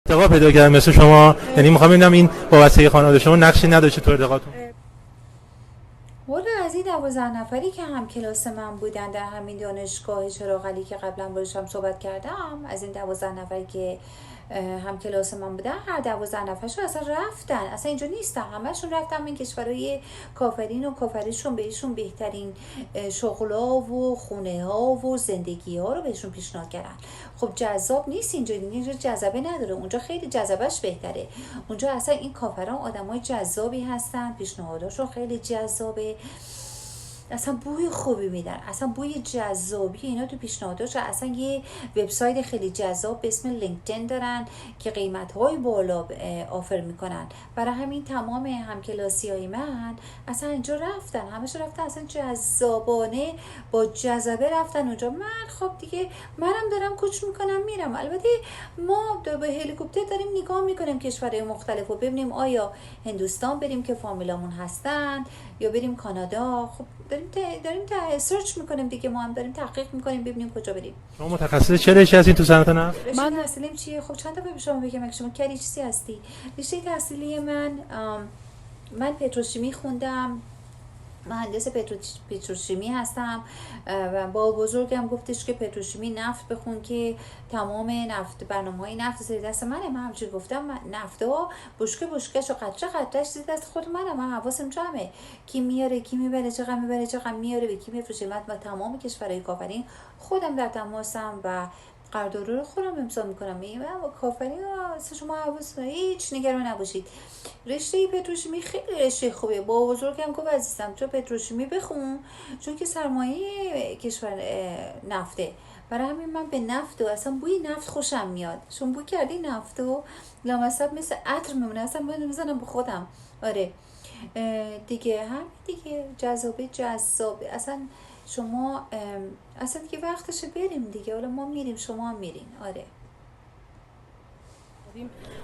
ارتقا پیدا کردن مثل شما، یعنی میخوام ببینم این وابستگی خانواده شما نقشی نداشته تو ارتقاتون؟ والا از این 12 نفری که هم کلاس من بودن در همین دانشگاه چراغ‌علی که قبلا باشم صحبت کردم، از این 12 نفری که هم کلاس من بودن، هر 12 نفرشون اصلا رفتن، اصلا اینجا نیستن، همشون رفتن این کشورهای کافرین و کافریشون بهشون بهترین شغلا و خونه ها و زندگی ها رو بهشون پیشنهاد کردن. خب جذاب نیست اینجا جذبه نداره، اونجا خیلی جذبش بهتره. اونجا اصلا این کافران آدمای جذابی هستن، پیشنهاداشون خیلی جذابه، اصلا بوی خوبی میدن، اصلا بوی جذابی اینا تو پیشنهاداش. اصلا یه وبسایت خیلی جذاب به اسم لینکدین دارن که قیمت‌های بالا آفر میکنن. برای همین تمام همکلاسیای من اصلا اینجا رفتن، همشون رفتن، اصلا جذابانه با جذبه رفتن اونجا. من خب دیگه منم دارم کوچ میکنم میرم. البته ما به هلیکوپتر داریم نگاه میکنیم کشورهای مختلف و ببینیم آیا هندوستان بریم که فامیلامون هستن یا بریم کانادا. خب داریم سرچ میکنیم دیگه، ما هم داریم تحقیق میکنیم ببینیم کجا بریم. شما متخصص چه رشته هستین تو صنعت نفت؟ من تحصیلیم چیه؟ خب چند تا به شما بگم اگه شما کی چیزی هستی. رشته تحصیلی من پتروشیمی خوندم، مهندس پتروشیمی هستم و با بزرگم گفتش که پتروشیمی نفت بخون که تمام نفت برنامه‌های نفت زیر دست منه. من همچنین گفتم نفتا بشکه‌ش و قطره‌اش زیر دست خود منه، من حواسم جمعه کی میاره کی میبره چقدر میاره به کی میفروشه. من تمام کشورهای کافرین خودم در تماسم و قرارداد رو خودم امضا میکنم. میگم کافرین شما حواس هیچ نگران نباشید. رشته پتروشیمی خیلی رشته خوبه. با بزرگم گفت عزیزم تو پتروشیمی بخون چون که سرمایه کشور نفته. برای همین من به نفت و اصلا بوی نفت خوشم میاد. شما بوی کردی نفت و لامصب مثل عطر میمونه، اصلا من میزنم به خودم. آره دیگه هم دیگه جذابه اصلا شما اصلا دیگه وقتشه بریم دیگه. حالا ما میریم شما هم میرین. آره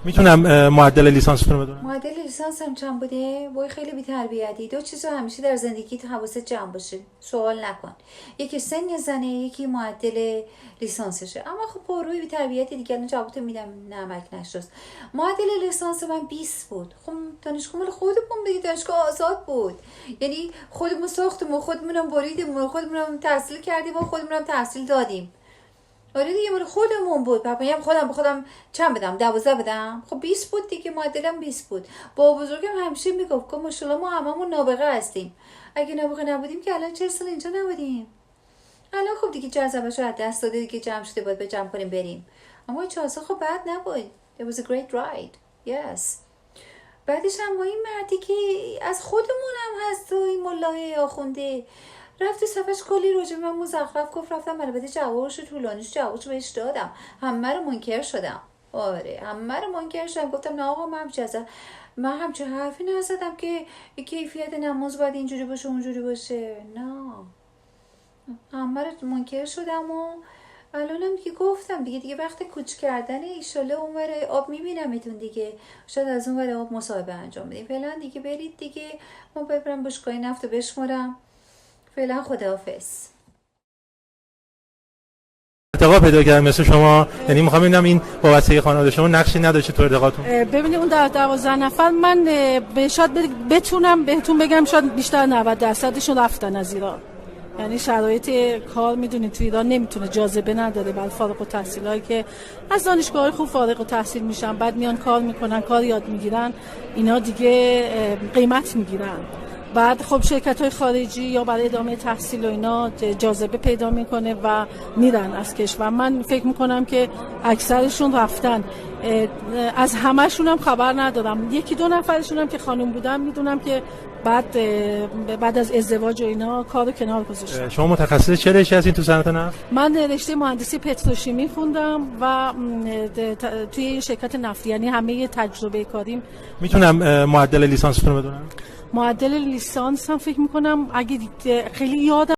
میتونم معدل لیسانستون رو بدونم؟ معدل لیسانسم چند بوده؟ وای خیلی بی‌تربیتی. دو چیزو همیشه در زندگیت حواست جمع باشه، سوال نکن. یکی سن زنه، یکی معدل لیسانسشه. اما خب با روی بی‌تربیتی دیگه الان جوابتو میدم نمک نشست. معدل لیسانس من 20 بود. خب دانشگاه مال خودمون دیگه، دانشگاه آزاد بود، یعنی خودمون ساختیم و خودمونم بریدیم و خودمونم تحصیل کردیم و خودمونم تحصیل دادیم. آره دیگه مال خودمون بود. پاپایم خودم به خودم چند بدم؟ 12 بدم؟ خب 20 بود دیگه، معدلم 20 بود. با بزرگم همیشه میگفت که ماشاءالله ما هممون نابغه هستیم. اگه نابغه نبودیم که الان 40 سال اینجا نبودیم. الان خب دیگه جذبه‌اش رو از دست داده دیگه، جمع شده باید به جمع کنیم بریم. اما 4 سال خب بد نبود. It was a great ride. Yes. بعدش هم با این مردی که از خودمون هم هست و این ملای آخونده رفت تو صفحش کلی راجع من مزخرف گفت، رفتم البته جوابشو طولانیش جوابشو بهش دادم، همه رو منکر شدم. آره همه رو منکر شدم، گفتم نه آقا من همچه حرفی نزدم که کیفیت نماز باید اینجوری باشه اونجوری باشه. نه همه رو منکر شدم و الانم دیگه گفتم دیگه وقت کوچ کردن ایشاله اونور آب میبینمتون دیگه، شاید از اونور آب مصاحبه انجام بدیم. فعلا دیگه برید دیگه، ما ببرم بشکای نفت رو بشمرم. فعلا خداحافظ. ارتقا پیدا کردن مثل شما، یعنی میخوام ببینم این وابستگی خانواده شما نقشی نداشته تو ارتقاتون؟ ببینید اون 12 نفر من شاید بتونم بهتون بگم شاید بیشتر 90%شون رفتن از ایران. یعنی شرایط کار میدونید تو ایران نمیتونه، جاذبه نداره برای فارغ التحصیلایی که از دانشگاه خوب فارغ التحصیل میشن بعد میان کار میکنن، کار یاد میگیرن، اینا دیگه قیمت میگیرن. بعد خب شرکت‌های خارجی یا برای ادامه تحصیل و اینا جاذبه پیدا میکنه و میرن از کشور. من فکر میکنم که اکثرشون رفتن. از همه‌شون هم خبر ندارم. یکی دو نفرشون هم که خانم بودن میدونم که بعد از ازدواج و اینا کارو کنار گذاشتن. شما متخصص چه رشته هستین تو صنعت نفت؟ من رشته مهندسی پتروشیمی خوندم و توی شرکت نفتی، یعنی همه تجربه کاریم. میتونم معدل لیسانستون رو بدونم؟ معدل لیسانس هم فکر میکنم اگه خیلی یادم